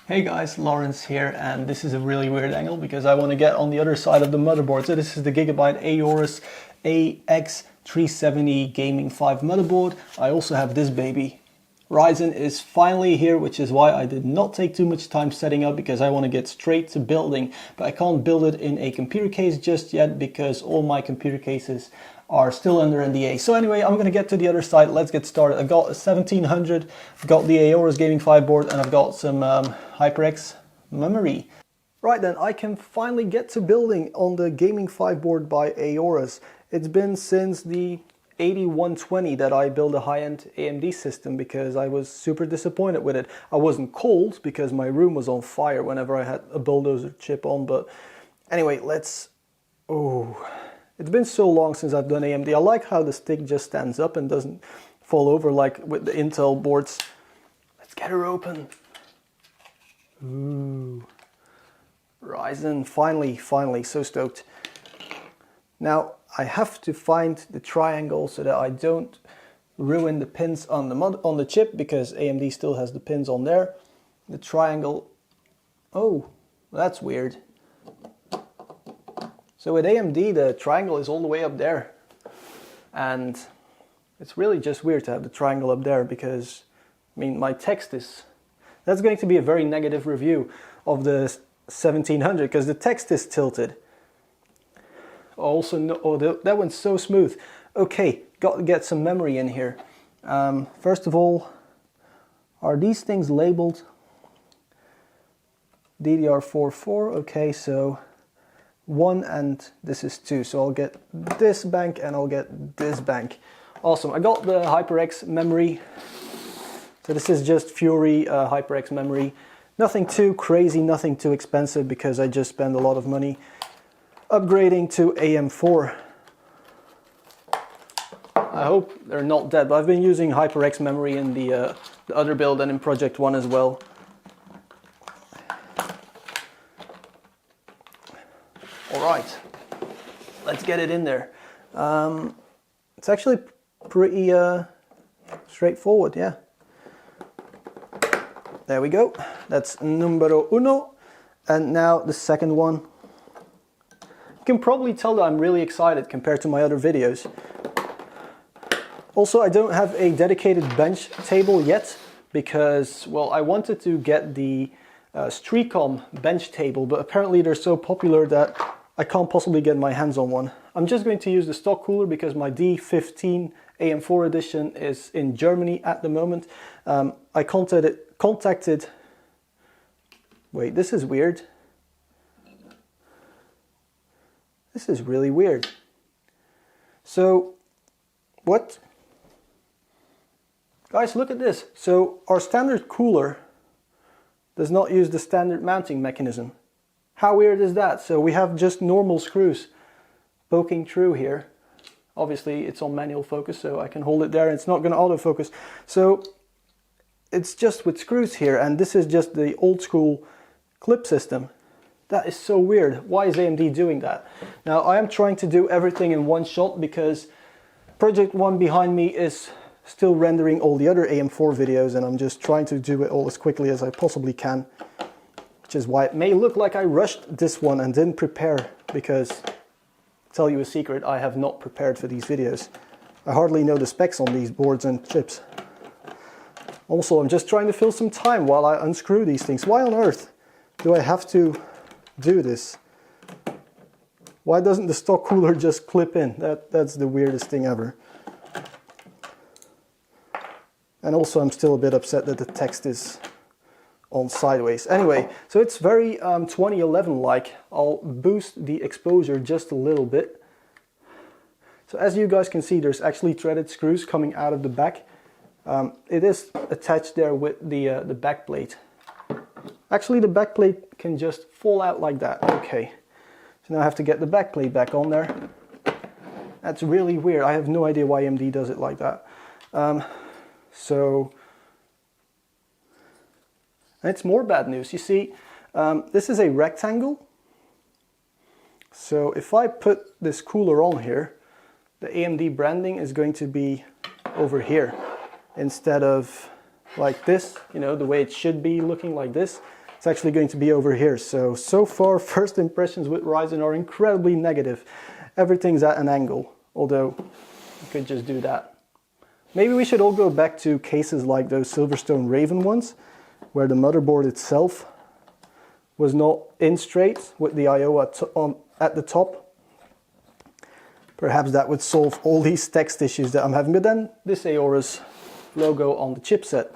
Hey guys, Lawrence here, and this is a really weird angle because I want to get on the other side of the motherboard. So this is the Gigabyte Aorus AX370 Gaming 5 motherboard. I also have this baby. Ryzen is finally here, which is why I did not take too much time setting up, because I want to get straight to building. But I can't build it in a computer case just yet because all my computer cases are still under NDA. So anyway, I'm going to get to the other side. Let's get started. I've got a 1700, I've got the Aorus Gaming 5 board, and I've got some HyperX memory. Right then, I can finally get to building on the Gaming 5 board by Aorus. It's been since the 8120 that I built a high-end AMD system because I was super disappointed with it. I wasn't cold because my room was on fire whenever I had a bulldozer chip on, but anyway, it's been so long since I've done AMD. I like how the stick just stands up and doesn't fall over like with the Intel boards. Let's get her open. Ooh. Ryzen, finally, so stoked. Now, I have to find the triangle so that I don't ruin the pins on the chip, because AMD still has the pins on there. The triangle, oh, that's weird. So with AMD, the triangle is all the way up there. And it's really just weird to have the triangle up there because, I mean, my text is... That's going to be a very negative review of the 1700 because the text is tilted. Also, that one's so smooth. Okay, got to get some memory in here. First of all, are these things labeled? DDR4 okay, so 1 and this is 2. So I'll get this bank and I'll get this bank. Awesome, I got the HyperX memory. So this is just Fury HyperX memory. Nothing too crazy, nothing too expensive because I just spend a lot of money upgrading to AM4. I hope they're not dead, but I've been using HyperX memory in the other build and in Project 1 as well. Alright, let's get it in there. It's actually pretty straightforward, yeah. There we go, that's numero uno. And now the second one. You can probably tell that I'm really excited compared to my other videos. Also, I don't have a dedicated bench table yet because, well, I wanted to get the Streacom bench table, but apparently they're so popular that I can't possibly get my hands on one. I'm just going to use the stock cooler because my D15 AM4 edition is in Germany at the moment. I contacted... Wait, this is weird. This is really weird. So, what? Guys, look at this. So, our standard cooler does not use the standard mounting mechanism. How weird is that? So we have just normal screws poking through here. Obviously, it's on manual focus, so I can hold it there and it's not going to autofocus. So, it's just with screws here, and this is just the old school clip system. That is so weird. Why is AMD doing that? Now, I am trying to do everything in one shot because Project 1 behind me is still rendering all the other AM4 videos, and I'm just trying to do it all as quickly as I possibly can. Which is why it may look like I rushed this one and didn't prepare, because, I'll tell you a secret, I have not prepared for these videos. I hardly know the specs on these boards and chips. Also, I'm just trying to fill some time while I unscrew these things. Why on earth do I have to do this? Why doesn't the stock cooler just clip in? That's the weirdest thing ever. And also I'm still a bit upset that the text is on sideways. Anyway, so it's very 2011 like. I'll boost the exposure just a little bit. So as you guys can see, there's actually threaded screws coming out of the back. It is attached there with the back plate. Actually, the back plate can just fall out like that. Okay, so now I have to get the back plate back on there. That's really weird. I have no idea why AMD does it like that. And it's more bad news. You see, this is a rectangle. So if I put this cooler on here, the AMD branding is going to be over here instead of like this, you know, the way it should be looking like this. it's actually going to be over here. So far, first impressions with Ryzen are incredibly negative. Everything's at an angle, although you could just do that. Maybe we should all go back to cases like those Silverstone Raven ones, where the motherboard itself was not in straight with the I/O at the top. Perhaps that would solve all these text issues that I'm having, but then this Aorus logo on the chipset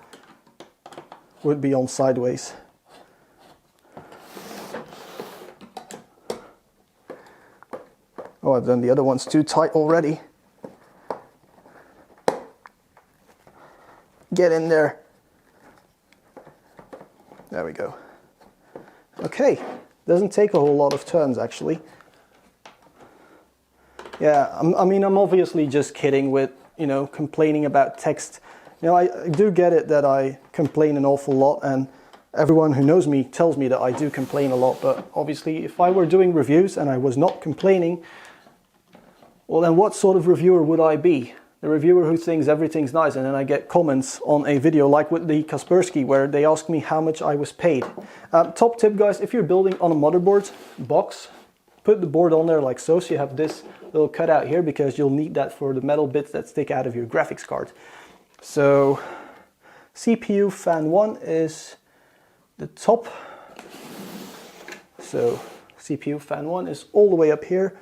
would be on sideways. Oh, I've done the other ones too tight already. Get in there. There we go. Okay, doesn't take a whole lot of turns actually. Yeah, I mean, I'm obviously just kidding with, you know, complaining about text. You know, I do get it that I complain an awful lot, and everyone who knows me tells me that I do complain a lot, but obviously if I were doing reviews and I was not complaining, well then what sort of reviewer would I be? The reviewer who thinks everything's nice, and then I get comments on a video like with the Kaspersky where they ask me how much I was paid. Top tip guys, if you're building on a motherboard box, put the board on there like so, so you have this little cutout here because you'll need that for the metal bits that stick out of your graphics card. So CPU fan 1 is the top. So CPU fan 1 is all the way up here.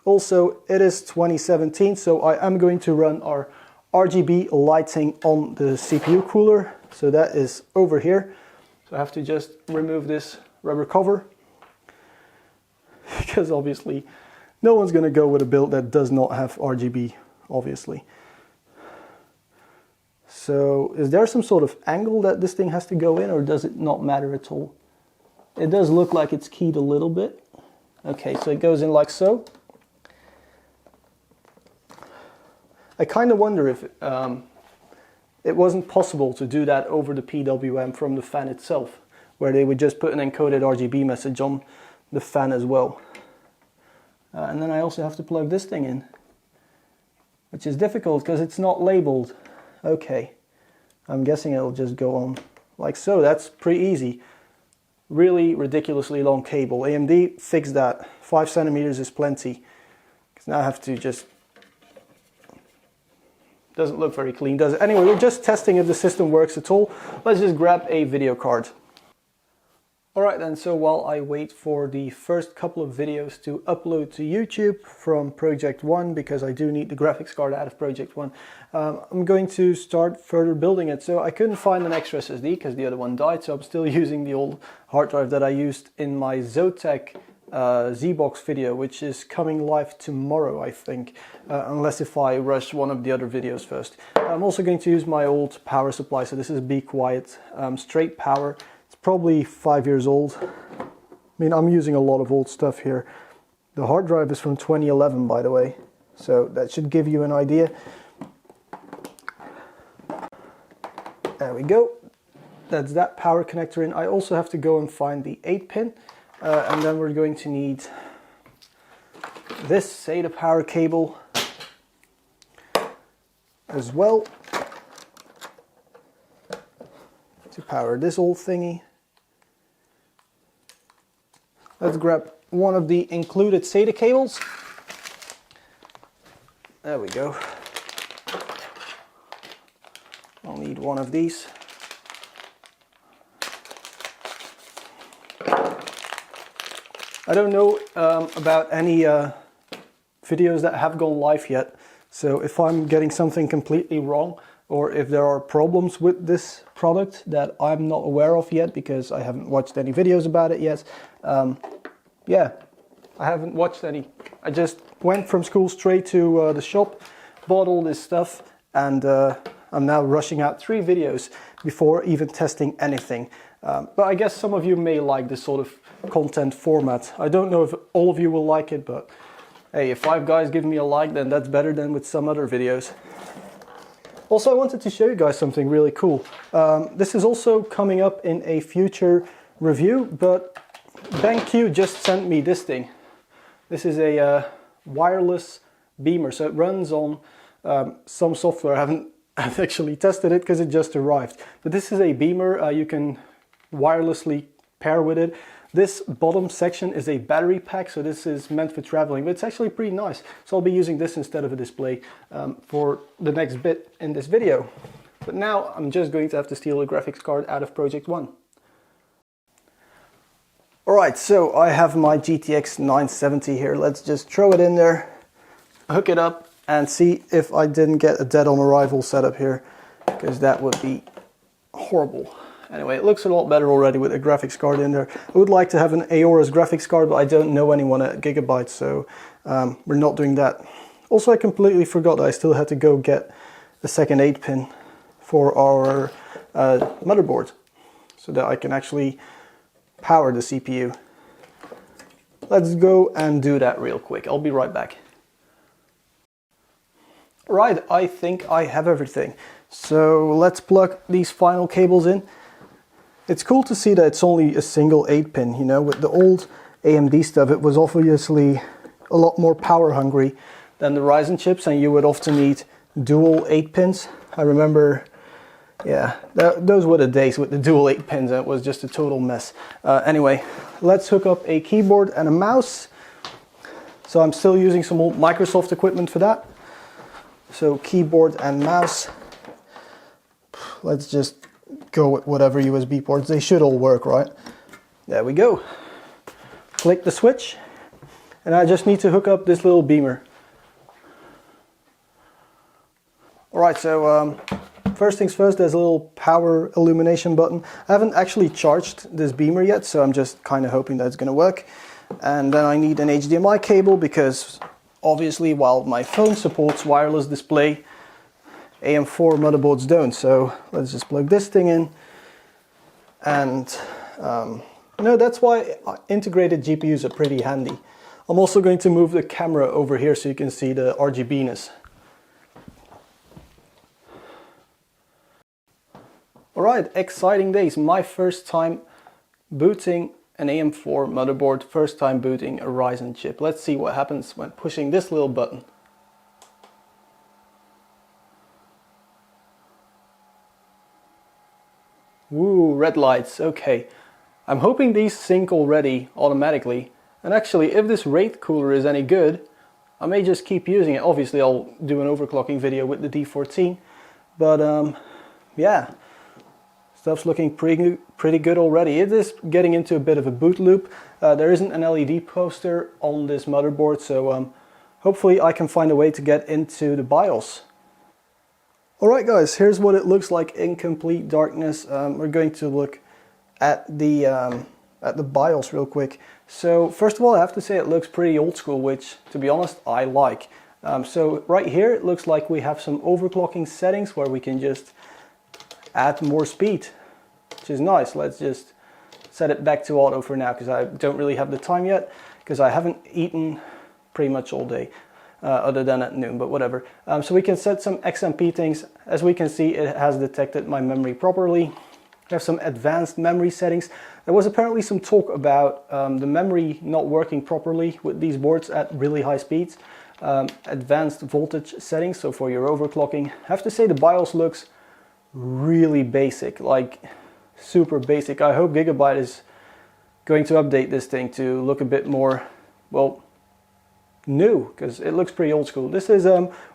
Also, it is 2017, so I am going to run our RGB lighting on the CPU cooler. So that is over here. So I have to just remove this rubber cover because obviously no one's going to go with a build that does not have RGB, obviously. So is there some sort of angle that this thing has to go in, or does it not matter at all? It does look like it's keyed a little bit. Okay, so it goes in like so. I kind of wonder if it wasn't possible to do that over the PWM from the fan itself, where they would just put an encoded RGB message on the fan as well. And then I also have to plug this thing in, which is difficult because it's not labeled. Okay, I'm guessing it'll just go on like so. That's pretty easy. Really ridiculously long cable. AMD fixed that. 5 centimeters is plenty. Because now I have to just... Doesn't look very clean, does it? Anyway, we're just testing if the system works at all. Let's just grab a video card. Alright then, so while I wait for the first couple of videos to upload to YouTube from Project One, because I do need the graphics card out of Project One, I'm going to start further building it. So I couldn't find an extra SSD because the other one died, so I'm still using the old hard drive that I used in my Zotac Z-Box video, which is coming live tomorrow, I think, unless if I rush one of the other videos first. I'm also going to use my old power supply, so this is Be Quiet, straight power. It's probably 5 years old. I mean, I'm using a lot of old stuff here. The hard drive is from 2011, by the way, so that should give you an idea. There we go. That's that power connector in. I also have to go and find the 8-pin. And then we're going to need this SATA power cable as well to power this old thingy. Let's grab one of the included SATA cables. There we go. I'll need one of these. I don't know about any videos that have gone live yet, so if I'm getting something completely wrong, or if there are problems with this product that I'm not aware of yet because I haven't watched any videos about it yet, yeah, I haven't watched any. I just went from school straight to the shop, bought all this stuff, and I'm now rushing out 3 videos before even testing anything. But I guess some of you may like this sort of content format. I don't know if all of you will like it, but hey, if 5 guys give me a like, then that's better than with some other videos. Also, I wanted to show you guys something really cool. This is also coming up in a future review, but BenQ just sent me this thing. This is a wireless beamer, so it runs on some software. I haven't actually tested it because it just arrived. But this is a beamer you can wirelessly pair with it. This bottom section is a battery pack, so this is meant for traveling, but it's actually pretty nice. So I'll be using this instead of a display for the next bit in this video. But now I'm just going to have to steal a graphics card out of Project One. Alright, so I have my GTX 970 here. Let's just throw it in there, hook it up, and see if I didn't get a dead on arrival setup here, because that would be horrible. Anyway, it looks a lot better already with a graphics card in there. I would like to have an Aorus graphics card, but I don't know anyone at Gigabyte, so we're not doing that. Also, I completely forgot that I still had to go get a second 8-pin for our motherboard, so that I can actually power the CPU. Let's go and do that real quick. I'll be right back. Right, I think I have everything. So let's plug these final cables in. It's cool to see that it's only a single 8-pin, you know. With the old AMD stuff, it was obviously a lot more power hungry than the Ryzen chips, and you would often need dual 8-pins. I remember, yeah, those were the days with the dual 8-pins, and it was just a total mess. Anyway, let's hook up a keyboard and a mouse. So I'm still using some old Microsoft equipment for that. So keyboard and mouse. Let's just go with whatever USB ports. They should all work, right? There we go. Click the switch, and I just need to hook up this little beamer. Alright, so first things first, there's a little power illumination button. I haven't actually charged this beamer yet, so I'm just kind of hoping that it's going to work. And then I need an HDMI cable, because obviously while my phone supports wireless display, AM4 motherboards don't. So let's just plug this thing in. And you know, that's why integrated GPUs are pretty handy. I'm also going to move the camera over here so you can see the RGBness. Alright, exciting days. My first time booting an AM4 motherboard, first time booting a Ryzen chip. Let's see what happens when pushing this little button. Woo, red lights, okay. I'm hoping these sync already automatically. And actually, if this Wraith cooler is any good, I may just keep using it. Obviously, I'll do an overclocking video with the D14. But yeah, stuff's looking pretty good already. It is getting into a bit of a boot loop. There isn't an LED poster on this motherboard, so hopefully I can find a way to get into the BIOS. Alright guys, here's what it looks like in complete darkness. We're going to look at the BIOS real quick. So first of all, I have to say it looks pretty old school, which to be honest I like. So right here it looks like we have some overclocking settings where we can just add more speed, which is nice. Let's just set it back to auto for now, because I don't really have the time yet, because I haven't eaten pretty much all day. Other than at noon, but whatever. So we can set some XMP things. As we can see, it has detected my memory properly. We have some advanced memory settings. There was apparently some talk about the memory not working properly with these boards at really high speeds. Advanced voltage settings, so for your overclocking. I have to say the BIOS looks really basic, like super basic. I hope Gigabyte is going to update this thing to look a bit more, well, new, because it looks pretty old school. This is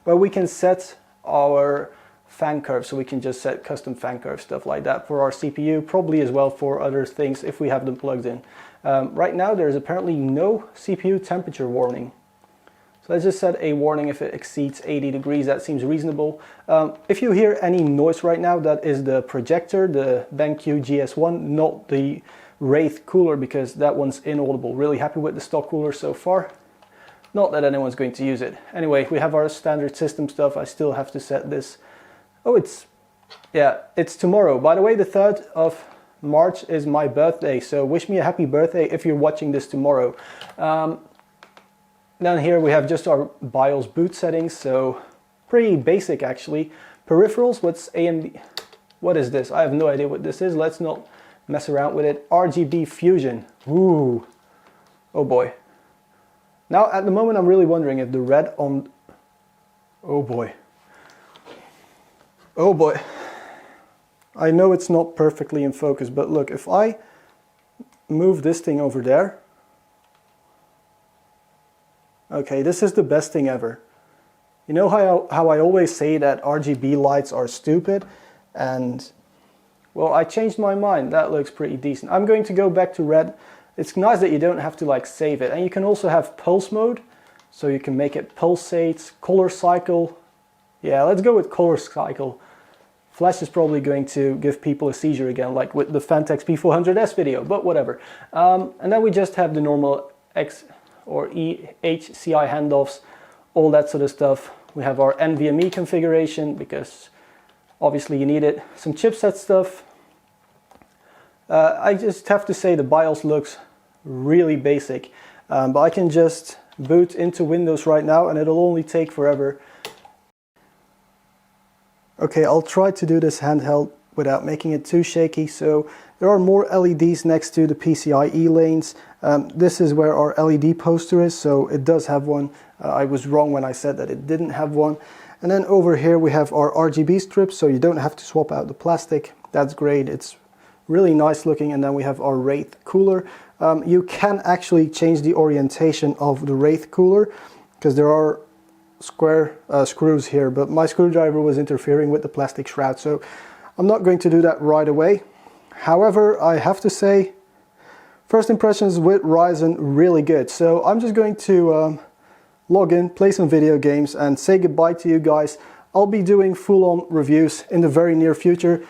where we can set our fan curves, so we can just set custom fan curve stuff like that for our CPU, probably as well for other things if we have them plugged in. Right now there's apparently no CPU temperature warning. So let's just set a warning if it exceeds 80 degrees, that seems reasonable. If you hear any noise right now, that is the projector, the BenQ GS1, not the Wraith cooler, because that one's inaudible. Really happy with the stock cooler so far. Not that anyone's going to use it. Anyway, we have our standard system stuff. I still have to set this. Oh, it's tomorrow. By the way, the 3rd of March is my birthday, so wish me a happy birthday if you're watching this tomorrow. Down here we have just our BIOS boot settings, so pretty basic actually. Peripherals, what's AMD? What is this? I have no idea what this is. Let's not mess around with it. RGB Fusion. Ooh. Oh boy. Now, at the moment, I'm really wondering if the red on... Oh boy. Oh boy. I know it's not perfectly in focus, but look, if I move this thing over there. Okay, this is the best thing ever. You know how I always say that RGB lights are stupid? And, well, I changed my mind. That looks pretty decent. I'm going to go back to red. It's nice that you don't have to like save it. And you can also have pulse mode. So you can make it pulsate, color cycle. Yeah, let's go with color cycle. Flash is probably going to give people a seizure again, like with the Fantex P400S video, but whatever. And then we just have the normal X or HCI handoffs, all that sort of stuff. We have our NVMe configuration because obviously you need it. Some chipset stuff. I just have to say the BIOS looks really basic, but I can just boot into Windows right now and it'll only take forever. Okay, I'll try to do this handheld without making it too shaky. So there are more LEDs next to the PCIe lanes. This is where our LED poster is, so it does have one. I was wrong when I said that it didn't have one. And then over here we have our RGB strips, so you don't have to swap out the plastic. That's great, it's really nice looking. And then we have our Wraith cooler. You can actually change the orientation of the Wraith cooler because there are square screws here, but my screwdriver was interfering with the plastic shroud, so I'm not going to do that right away. However, I have to say, first impressions with Ryzen, really good. So I'm just going to log in, play some video games, and say goodbye to you guys. I'll be doing full-on reviews in the very near future.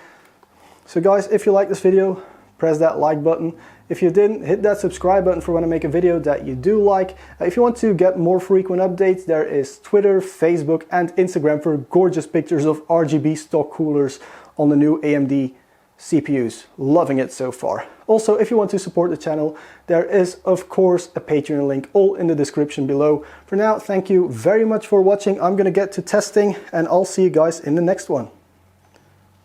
So guys, if you like this video, press that like button. If you didn't, hit that subscribe button for when I make a video that you do like. If you want to get more frequent updates, there is Twitter, Facebook, and Instagram for gorgeous pictures of RGB stock coolers on the new AMD CPUs. Loving it so far. Also, if you want to support the channel, there is of course a Patreon link, all in the description below. For now, thank you very much for watching. I'm gonna get to testing and I'll see you guys in the next one.